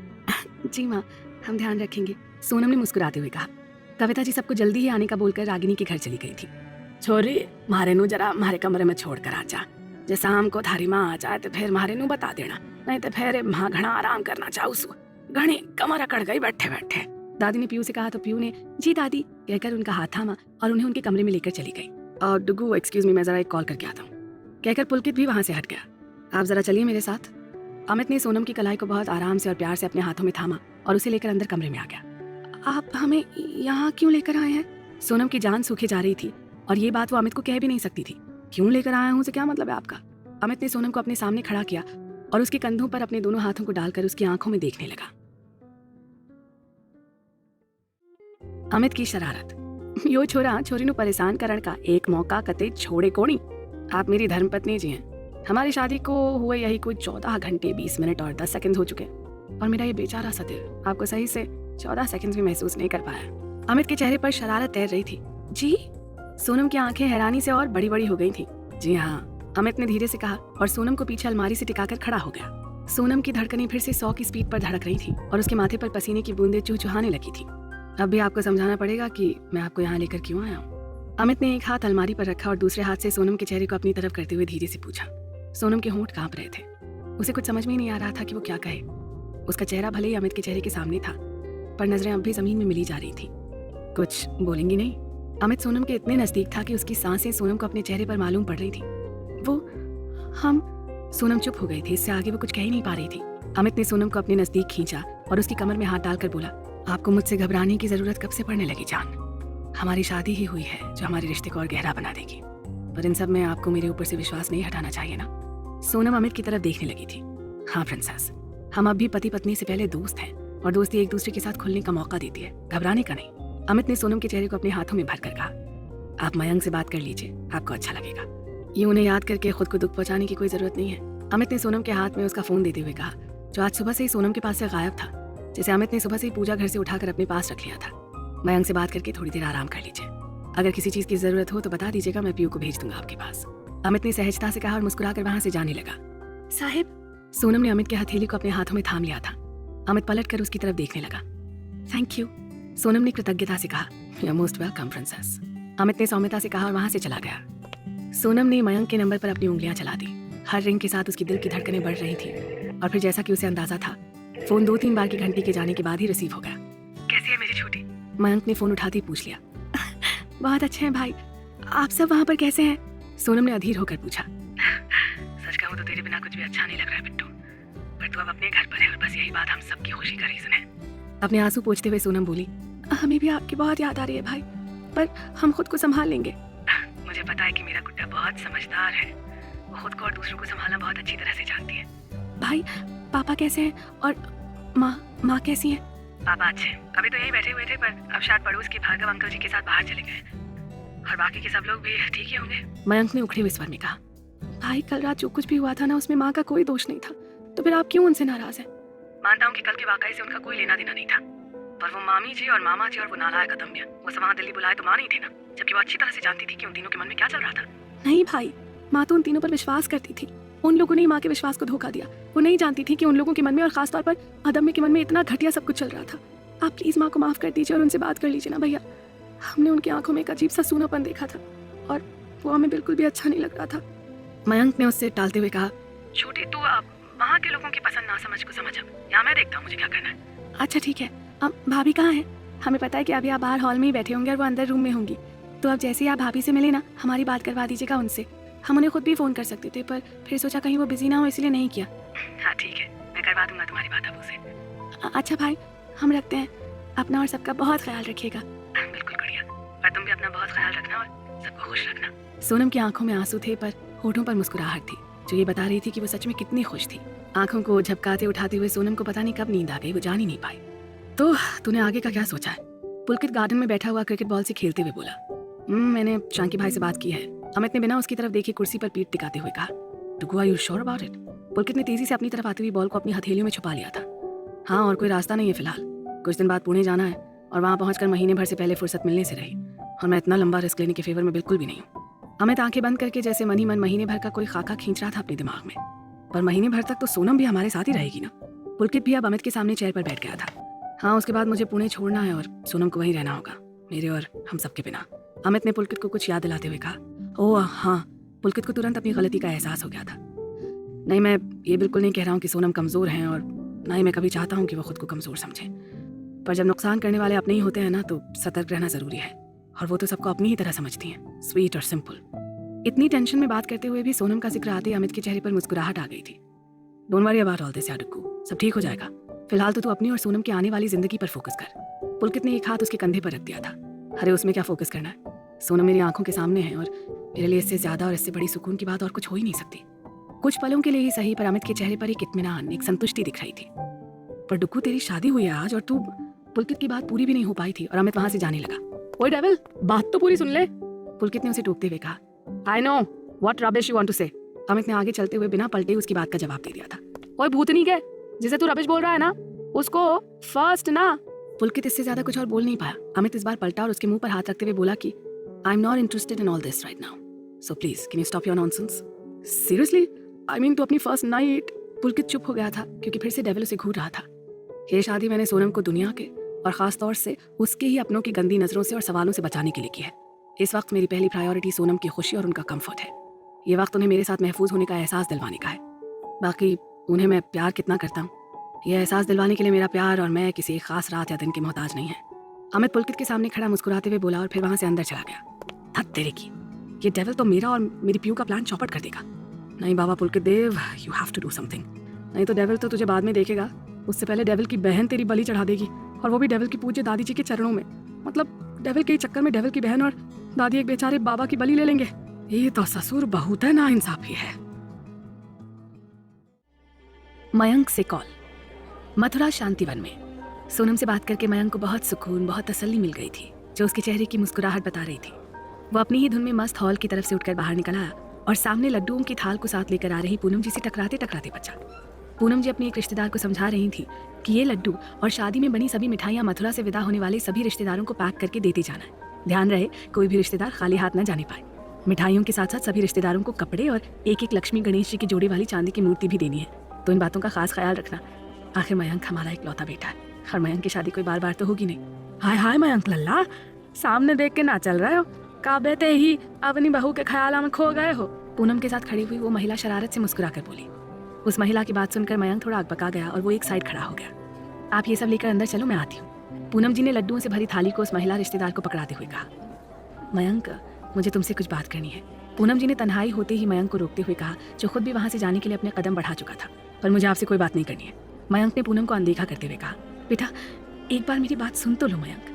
जी माँ, हम ध्यान रखेंगे, सोनम ने मुस्कुराते हुए कहा। कविता जी सबको जल्दी ही आने का बोलकर रागिनी के घर चली गई थी। छोरी, मारे नू जरा हमारे कमरे में छोड़ कर आ जा, जे शाम को थारी माँ आ जाए तो फिर मारे नू बता देना, नहीं तो फिर माँ घना आराम करना चाहू सु, घनी कमर अकड़ गई बैठे बैठे। दादी ने पीयू से कहा तो पीयू ने जी दादी कहकर उनका हाथ थामा और उन्हें उनके कमरे में लेकर चली गई। और डुग्गू, एक्सक्यूज मी, मैं जरा एक कॉल करके आता हूँ, कहकर पुलकित भी वहां से हट गया। आप जरा चलिए मेरे साथ। अमित ने सोनम की कलाई को बहुत आराम से और प्यार से अपने हाथों में थामा और उसे लेकर अंदर कमरे में आ गया। आप हमें यहाँ क्यों लेकर आए हैं? सोनम की जान सूखे जा रही थी और ये बात वो अमित को कह भी नहीं सकती थी। क्यों लेकर आया हूँ से क्या मतलब है आपका? अमित ने सोनम को अपने सामने खड़ा किया और उसके कंधों पर अपने दोनों हाथों को डालकर उसकी आंखों में देखने लगा। अमित की शरारत। यो छोरा छोरी परेशान करण का एक मौका कते छोड़े कोणी। आप मेरी धर्मपत्नी जी हैं। हमारी शादी को हुए यही कोई 14 घंटे 20 मिनट और 10 सेकंड हो चुके और मेरा ये बेचारा सा दिल आपको सही से 14 सेकंड भी महसूस नहीं कर पाया। अमित के चेहरे पर शरारत तैर रही थी। जी? सोनम की आंखें हैरानी से और बड़ी बड़ी हो गई थी। जी हाँ, अमित ने धीरे से कहा और सोनम को पीछे अलमारी से टिकाकर खड़ा हो गया। सोनम की धड़कनें फिर से 100 की स्पीड पर धड़क रही थी और उसके माथे पर पसीने की बूंदें चुहचुहाने लगी थी। अब भी आपको समझाना पड़ेगा कि मैं आपको यहाँ लेकर क्यों आया हूँ। अमित ने एक हाथ अलमारी पर रखा और दूसरे हाथ से सोनम के चेहरे को अपनी तरफ करते हुए धीरे से पूछा। सोनम के होंठ कांप रहे थे। उसे कुछ समझ में ही नहीं आ रहा था कि वो क्या कहे। उसका चेहरा भले ही अमित के चेहरे के सामने था, पर नजरें अब भी जमीन में मिली जा रही थी। कुछ बोलेंगी नहीं? अमित सोनम के इतने नजदीक था कि उसकी सांसें सोनम को अपने चेहरे पर मालूम पड़ रही थी। वो हम सोनम चुप हो गई थी। इससे आगे वो कुछ कह ही नहीं पा रही थी। अमित ने सोनम को अपने नजदीक खींचा और उसकी कमर में हाथ डालकर बोला, आपको मुझसे घबराने की जरूरत कब से पड़ने लगी जान? हमारी शादी ही हुई है जो हमारे रिश्ते को और गहरा बना देगी, पर इन सब में आपको मेरे ऊपर से विश्वास नहीं हटाना चाहिए ना। सोनम अमित की तरफ देखने लगी थी। हाँ प्रिंसेस, हम अब भी पति पत्नी से पहले दोस्त हैं और दोस्ती एक दूसरे के साथ खुलने का मौका देती है, घबराने का नहीं। अमित ने सोनम के चेहरे को अपने हाथों में भरकर कहा, आप मयंक से बात कर लीजिए, आपको अच्छा लगेगा। ये उन्हें याद करके खुद को दुख पहुंचाने की कोई जरूरत नहीं है। अमित ने सोनम के हाथ में उसका फोन देते हुए कहा, जो आज सुबह से ही सोनम के पास से गायब था, जिसे अमित ने सुबह से ही पूजा घर से उठाकर अपने पास रख लिया था। मयंक से बात करके थोड़ी देर आराम कर लीजिए। अगर किसी चीज की जरूरत हो तो बता दीजिएगा, मैं पीयू को भेज दूंगा आपके पास। अमित ने सहजता से कहा और मुस्कुराकर वहां से जाने लगा। साहिब, सोनम ने अमित के हथेली को अपने हाथों में थाम लिया था। अमित पलटकर उसकी तरफ देखने लगा। थैंक यू, सोनम ने कृतज्ञता से कहा। You are most welcome princess, Amit ने सौम्यता से कहा और वहां से चला गया। सोनम ने मयंक के नंबर पर अपनी उंगलियां चला दी। हर रिंग के साथ उसकी दिल की धड़कनें बढ़ रही थी और फिर जैसा कि उसे अंदाजा था, फोन 2-3 बार की घंटी के जाने के बाद ही रिसीव हो गया। कैसी है मेरी छोटी? मयंक ने फोन उठाते ही पूछ लिया। बहुत अच्छे हैं भाई, आप सब वहाँ पर कैसे हैं? सोनम ने अधीर होकर पूछा। सच कहूँ तो तेरे बिना कुछ भी अच्छा नहीं लग रहा है बिट्टू, पर तू अब अपने घर पर है और बस यही बात हम सबकी खुशी का रीजन है। अपने आंसू पोंछते हुए सोनम बोली, हमें भी आपकी बहुत याद आ रही है भाई, पर हम खुद को संभाल लेंगे। मुझे पता है कि मेरा गुड्डा बहुत समझदार है, वो खुद को और दूसरों को संभालना बहुत अच्छी तरह से जानती है। भाई, पापा कैसे हैं और माँ कैसी है? पापा अच्छे, अभी तो यही बैठे हुए थे, पर अब शायद पड़ोस के भार्गव अंकल जी के साथ बाहर चले गए और बाकी के सब लोग भी ठीक ही होंगे। मयंक ने उखड़े हुए स्वर में कहा, भाई कल रात जो कुछ भी हुआ था ना, उसमें माँ का कोई दोष नहीं था, तो फिर आप क्यों उनसे नाराज हैं? मानता हूँ कि कल के वाकये से उनका कोई लेना देना नहीं था, पर वो मामी जी और मामा जी और वो नालायक अदम्य, वो सब वहाँ दिल्ली बुलाए तो माँ नहीं थे ना, जबकि वो अच्छी तरह से जानती थी कि उन तीनों के मन में क्या चल रहा था। नहीं भाई, माँ तो उन तीनों पर विश्वास करती थी। उन लोगों ने माँ के विश्वास को धोखा दिया। वो नहीं जानती थी कि उन लोगों के मन में और खासतौर पर अदम्य के मन में इतना घटिया सब कुछ चल रहा था। आप प्लीज माँ को माफ कर दीजिए और उनसे बात कर लीजिए ना भैया। हमने उनकी आंखों में एक अजीब सा सूनापन देखा था और वो हमें बिल्कुल भी अच्छा नहीं लग रहा था। मयंक ने उससे टालते हुए कहा, छोटी तू वहाँ के लोगों की पसंद ना समझ को समझ, अब यहाँ मैं देखता हूँ मुझे क्या करना है। अच्छा ठीक है, अब भाभी कहाँ है? हमें पता है कि अभी आप बाहर हॉल में ही बैठे होंगे और वो अंदर रूम में होंगी, तो अब जैसे ही आप भाभी से मिले ना, हमारी बात करवा दीजिएगा उनसे। हम उन्हें खुद भी फोन कर सकते थे, पर फिर सोचा कहीं वो बिजी ना हो, इसलिए नहीं किया। हाँ ठीक है, मैं करवा दूंगा तुम्हारी बात अबू से। अच्छा भाई, हम रखते हैं। अपना और सबका बहुत ख्याल रखिएगा। बिल्कुल गुड़िया, और तुम भी अपना बहुत ख्याल रखना और सबको खुश रखना। सोनम की आंखों में आंसू थे, पर होठों पर मुस्कुराहट थी, जो ये बता रही थी कि वो सच में कितनी खुश थी। आंखों को झपकाते उठाते हुए सोनम को पता नहीं कब नींद आ गई, वो जान ही नहीं पाई। तो तूने आगे का क्या सोचा है? पुलकित गार्डन में बैठा हुआ क्रिकेट बॉल से खेलते हुए बोला। मैंने शांकी भाई से बात की है। अमित ने बिना उसकी तरफ देखे कुर्सी पर पीठ टिकाते हुए कहा। Tuku, are you sure about it? Pulkit ने तेजी से अपनी तरफ आती हुई बॉल को अपनी हथेलियों में छुपा लिया था। हाँ, और कोई रास्ता नहीं है फिलहाल। कुछ दिन बाद पुणे जाना है और वहाँ पहुंचकर महीने भर से पहले फुर्सत मिलने से रही, और मैं इतना लंबा रिस्क लेने के फेवर में बिल्कुल भी नहीं हूँ। अमित आंखें बंद करके जैसे मन ही मन महीने भर का कोई खाका खींच रहा था अपने दिमाग में। पर महीने भर तक तो सोनम भी हमारे साथ ही रहेगी ना। पुलकित भी अब अमित के सामने चेयर पर बैठ गया था। हाँ, उसके बाद मुझे पुणे छोड़ना है और सोनम को वहीं रहना होगा, मेरे और हम सबके बिना। अमित ने पुलकित को कुछ याद दिलाते हुए कहा। ओह हाँ, पुलकित को तुरंत अपनी गलती का एहसास हो गया था। नहीं, मैं ये बिल्कुल नहीं कह रहा हूँ कि सोनम कमज़ोर हैं, और ना ही मैं कभी चाहता हूँ कि वो खुद को कमज़ोर समझे, पर जब नुकसान करने वाले अपने ही होते हैं ना, तो सतर्क रहना ज़रूरी है, और वो तो सबको अपनी ही तरह समझती हैं, स्वीट और सिंपल। इतनी टेंशन में बात करते हुए भी सोनम का जिक्र आते ही अमित के चेहरे पर मुस्कुराहट आ गई थी। Don't worry about all this यार रुक्कू, सब ठीक हो जाएगा। फिलहाल तो तू अपनी और सोनम की आने वाली जिंदगी पर फोकस कर। पुलकित ने एक हाथ उसके कंधे पर रख दिया था। अरे उसमें क्या फोकस करना है, सोनम मेरी आंखों के सामने है और मेरे लिए इससे ज्यादा और इससे बड़ी सुकून की बात और कुछ हो ही नहीं सकती। कुछ पलों के लिए ही सही, पर अमित के चेहरे पर एक इत्मीनान, एक संतुष्टि दिख रही थी। पर डुक्कू, तेरी शादी हुई है आज और तू, पुलकित की बात पूरी भी नहीं हो पाई थी और अमित वहां से जाने लगा। ओए डेविल, बात तो पूरी सुन ले, पुलकित ने उसे टोकते हुए कहा। I know what rubbish you want to say. Amit ने आगे चलते हुए बिना पलटे उसकी बात का जवाब दे दिया था। ओए भूतनी के, जिसे तू रबिश बोल रहा है ना, उसको फर्स्ट ना। पुलकित इससे ज्यादा कुछ और बोल नहीं पाया। अमित इस बार पलटा और उसके मुंह पर हाथ रखते हुए बोला कि आई am not interested in all this right now, so please can you stop your nonsense. Seriously, I mean, तू अपनी फर्स्ट नाइट। पुलकित चुप हो गया था क्योंकि फिर से डेविल उसे घूर रहा था। ये शादी मैंने सोनम को दुनिया के और खास तौर से उसके ही अपनों की गंदी नजरों से और सवालों से बचाने के लिए की है। इस वक्त मेरी पहली प्रायोरिटी सोनम की खुशी और उनका कंफर्ट है। ये वक्त उन्हें मेरे साथ महफूज होने का एहसास दिलवाने का है। बाकी उन्हें मैं प्यार कितना करता हूँ, यह एहसास दिलवाने के लिए मेरा प्यार और मैं किसी एक खास रात या दिन के मोहताज नहीं है। अमित पुलकित के सामने खड़ा मुस्कुराते हुए बोला और फिर वहां से अंदर चला गया। धत तेरे की, ये डेविल तो मेरा और मेरी पीयू का प्लान चौपट कर देगा। नहीं बाबा Pulkit Dev, you have to do something, नहीं तो डेविल तो तुझे बाद में देखेगा। उससे पहले डेविल की बहन तेरी बलि चढ़ा देगी, और वो भी डेविल की पूज्य दादी जी के चरणों में। मतलब डेविल के चक्कर में डेविल की बहन और दादी एक बेचारे बाबा की बलि ले लेंगे। ये तो ससुर बहुत है ना इंसाफी है। मयंक से कॉल। मथुरा शांतिवन में सोनम से बात करके मयंक को बहुत सुकून, बहुत तसल्ली मिल गई थी, जो उसके चेहरे की मुस्कुराहट बता रही थी। वो अपनी ही धुन में मस्त हॉल की तरफ से उठकर बाहर निकल आया और सामने लड्डुओं की थाल को साथ लेकर आ रही पूनम जी से टकराते टकराते बचा। पूनम जी अपनी एक रिश्तेदार को समझा रही थी कि ये लड्डू और शादी में बनी सभी मिठाइयाँ मथुरा से विदा होने वाले सभी रिश्तेदारों को पैक करके देते जाना है। ध्यान रहे कोई भी रिश्तेदार खाली हाथ न जाने पाए। मिठाइयों के साथ साथ सभी रिश्तेदारों को कपड़े और एक एक लक्ष्मी गणेश जी की जोड़ी वाली चांदी की मूर्ति भी देनी है। तो इन बातों का खास ख्याल रखना। आखिर मयंक हमारा एक लौता बेटा है और मयंक की शादी कोई बार बार तो होगी नहीं। हाय हाय मयंक लल्ला, सामने देख के ना चल रहे हो, काबेते ही अपनी बहू के ख्याल में खो गए हो। पूनम के साथ खड़ी हुई वो महिला शरारत से मुस्कुरा कर बोली। उस महिला की बात सुनकर मयंक थोड़ा अकबका गया और वो एक साइड खड़ा हो गया। आप ये सब लेकर अंदर चलो, मैं आती हूँ। पूनम जी ने लड्डुओं से भरी थाली को उस महिला रिश्तेदार को पकड़ाते हुए कहा। मयंक, मुझे तुमसे कुछ बात करनी है। पूनम जी ने तन्हाई होते ही मयंक को रोकते हुए कहा, जो खुद भी वहां से जाने के लिए अपने कदम बढ़ा चुका था। पर मुझे आपसे कोई बात नहीं करनी है। मयंक ने पूनम को अनदेखा करते हुए कहा। बेटा एक बार मेरी बात सुन तो लो मयंक,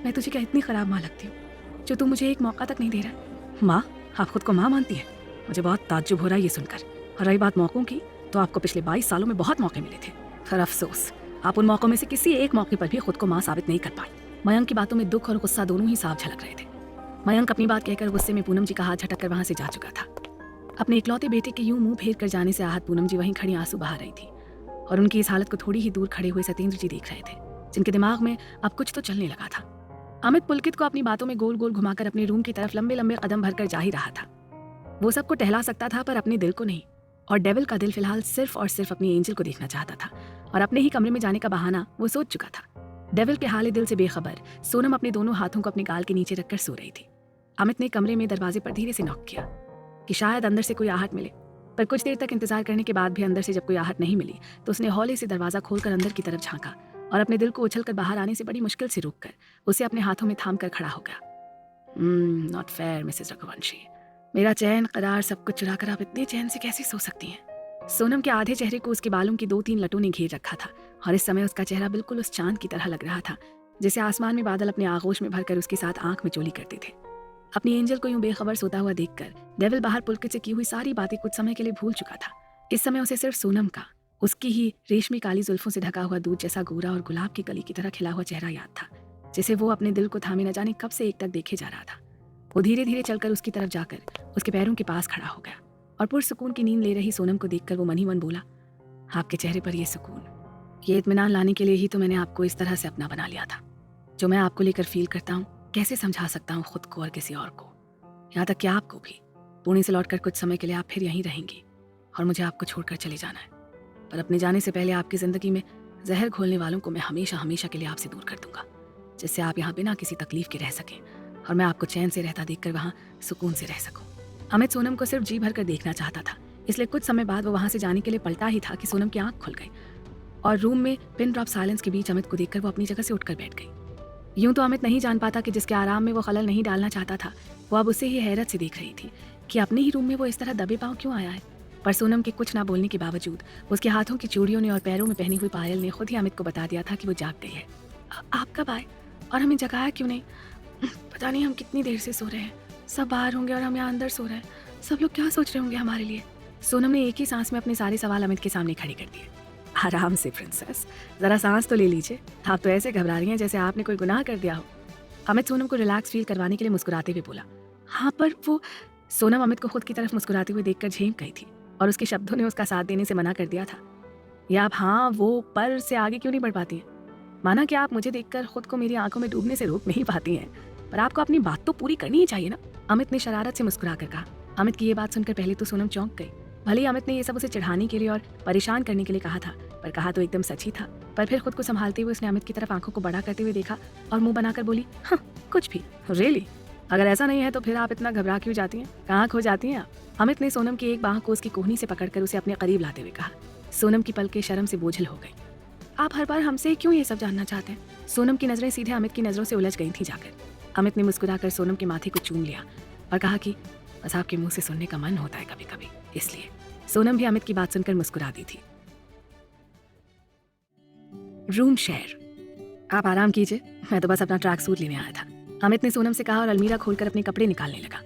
मैं तुझे क्या इतनी खराब माँ लगती हूँ जो तू मुझे एक मौका तक नहीं दे रहा। माँ? आप खुद को माँ मानती है? मुझे बहुत ताज्जुब हो रहा है ये सुनकर। और रही बात मौकों की, तो आपको पिछले 22 सालों में बहुत मौके मिले थे, पर अफसोस आप उन मौकों में से किसी एक मौके पर भी खुद को माँ साबित नहीं कर पाई। मयंक की बातों में दुख और गुस्सा दोनों ही साफ झलक रहे थे। मयंक अपनी बात कहकर गुस्से में पूनम जी का हाथ झटक कर वहां से जा चुका था। अपने इकलौते बेटे के यूं मुंह फेर कर जाने से आहत पूनम जी वहीं खड़ी आंसू बहा रही थी और उनकी इस हालत को थोड़ी ही दूर खड़े हुए सत्येंद्र जी देख रहे थे, जिनके दिमाग में अब कुछ तो चलने लगा था। अमित पुलकित को अपनी बातों में गोल गोल घुमाकर अपने रूम की तरफ लंबे लंबे कदम भरकर जा ही रहा था। वो सबको टहला सकता था पर अपने दिल को नहीं, और डेविल का दिल फिलहाल सिर्फ और सिर्फ अपनी एंजल को देखना चाहता था और अपने ही कमरे में जाने का बहाना वो सोच चुका था। डेविल के हाल दिल से बेखबर सोनम अपने दोनों हाथों को अपने गाल के नीचे रखकर सो रही थी। अमित ने कमरे में दरवाजे पर धीरे से नॉक किया कि शायद अंदर से कोई आहट मिले, पर कुछ देर तक इंतजार करने के बाद भी अंदर से जब कोई आहट नहीं मिली तो उसने हौले से दरवाजा खोलकर अंदर की तरफ झांका और अपने दिल को उछलकर बाहर आने से बड़ी मुश्किल से रोककर उसे अपने हाथों में थाम कर खड़ा हो गया। नॉट फेयर मिसेस रघुवंशी, मेरा चैन करार सब कुछ चुरा कर आप इतने चैन से कैसे सो सकती हैं? सोनम के आधे चेहरे को उसके बालों की 2-3 लटों ने घेर रखा था और इस समय उसका चेहरा बिल्कुल उस चांद की तरह लग रहा था जिसे आसमान में बादल अपने आगोश में भरकर उसके साथ आंख में चोली करते थे। अपनी एंजल को यूं बेखबर सोता हुआ देखकर डेविल बाहर पुलकित से की हुई सारी बातें कुछ समय के लिए भूल चुका था। इस समय उसे सिर्फ सोनम का, उसकी ही रेशमी काली जुल्फों से ढका हुआ दूध जैसा गोरा और गुलाब की कली की तरह खिला हुआ चेहरा याद था, जिसे वो अपने दिल को थामे न जाने कब से एक तक देखे जा रहा था। वो धीरे धीरे चलकर उसकी तरफ जाकर उसके पैरों के पास खड़ा हो गया और पुरसुकून की नींद ले रही सोनम को देखकर वो मन ही मन बोला, आपके चेहरे पर ये सुकून, ये इत्मीनान लाने के लिए ही तो मैंने आपको इस तरह से अपना बना लिया था। जो मैं आपको लेकर फील करता हूँ कैसे समझा सकता हूँ खुद को और किसी और को, यहाँ तक कि आपको भी। पुणे से लौटकर कुछ समय के लिए आप फिर यहीं रहेंगी और मुझे आपको छोड़कर चले जाना है, पर अपने जाने से पहले आपकी ज़िंदगी में जहर घोलने वालों को मैं हमेशा हमेशा के लिए आपसे दूर कर दूंगा, जिससे आप यहाँ बिना किसी तकलीफ के रह सकें और मैं आपको चैन से रहता देखकर वहाँ सुकून से रह सकूं। अमित सोनम को सिर्फ जी भर कर देखना चाहता था, इसलिए कुछ समय बाद वो वहाँ से जाने के लिए पलटा ही था कि सोनम की आंख खुल गई और रूम में पिन ड्रॉप साइलेंस के बीच अमित को देखकर वो अपनी जगह से उठकर बैठ गई। यूं तो अमित नहीं जान पाता कि जिसके आराम में वो खलल नहीं डालना चाहता था वो अब उसे ही हैरत से देख रही थी कि अपने ही रूम में वो इस तरह दबे पांव क्यों आया है। पर सोनम के कुछ ना बोलने के बावजूद उसके हाथों की चूड़ियों ने और पैरों में पहनी हुई पायल ने खुद ही अमित को बता दिया था कि वो जाग गई है। आप कब आए और हमें जगाया क्यों नहीं? पता नहीं हम कितनी देर से सो रहे हैं, सब बाहर होंगे और हम यहाँ अंदर सो रहे हैं। सब लोग क्या सोच रहे होंगे हमारे लिए? सोनम ने एक ही सांस में अपने सारे सवाल अमित के सामने खड़े कर दिए। आराम से प्रिंसेस, जरा सांस तो ले लीजिए। आप तो ऐसे घबरा रही हैं जैसे आपने कोई गुनाह कर दिया हो। अमित सोनम को रिलैक्स फील करवाने के लिए मुस्कुराते हुए बोला। हाँ पर वो। सोनम अमित को खुद की तरफ मुस्कुराते हुए देखकर झेंप गई थी और उसके शब्दों ने उसका साथ देने से मना कर दिया था। या आप हाँ वो पर से आगे क्यों नहीं बढ़ पाती हैं? माना कि आप मुझे देखकर खुद को मेरी आंखों में डूबने से रोक नहीं पाती हैं, पर आपको अपनी बात तो पूरी करनी ही चाहिए ना, अमित ने शरारत से मुस्कुरा कर कहा। अमित की ये बात सुनकर पहले तो सोनम चौंक गई। भले ही अमित ने ये सब उसे चिढ़ाने के लिए और परेशान करने के लिए कहा था, पर कहा तो एकदम सच ही था। पर फिर खुद को संभालते हुए उसने अमित की तरफ आंखों को बड़ा करते हुए देखा और मुंह बनाकर बोली, हाँ कुछ भी। रियली? अगर ऐसा नहीं है तो फिर आप इतना घबरा क्यों जाती हैं? कहाँ खो जाती हैं आप? अमित ने सोनम की एक बाह को उसकी कोहनी से पकड़कर उसे अपने करीब लाते हुए कहा। सोनम की पलकें शर्म से बोझल हो गई। आप हर बार हमसे क्यों ये सब जानना चाहते हैं? सोनम की नजरें सीधे अमित की नजरों से उलझ गई थी जाकर। अमित ने मुस्कुराकर सोनम के माथे को चूम लिया और कहा कि बस आपके मुंह से सुनने का मन होता है कभी कभी, इसलिए। सोनम भी अमित की बात सुनकर मुस्कुरा दी थी। Room share. आप आराम कीजिए, मैं तो बस अपना ट्रैक सूट लेने आया था, अमित ने सोनम से कहा और अलमीरा खोलकर अपने कपड़े निकालने लगा।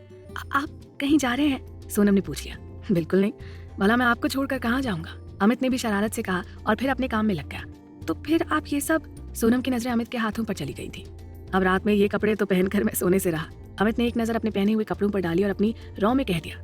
आप कहीं जा रहे हैं? सोनम ने पूछ लिया। बिल्कुल नहीं, भला मैं आपको छोड़कर कहाँ जाऊंगा, अमित ने भी शरारत से कहा और फिर अपने काम में लग गया। तो फिर आप ये सब? सोनम की नजरें अमित के हाथों पर चली गई थी। अब रात में ये कपड़े तो पहनकर मैं सोने से रहा। अमित ने एक नजर अपने पहने हुए कपड़ों पर डाली और अपनी रॉ में कह दिया,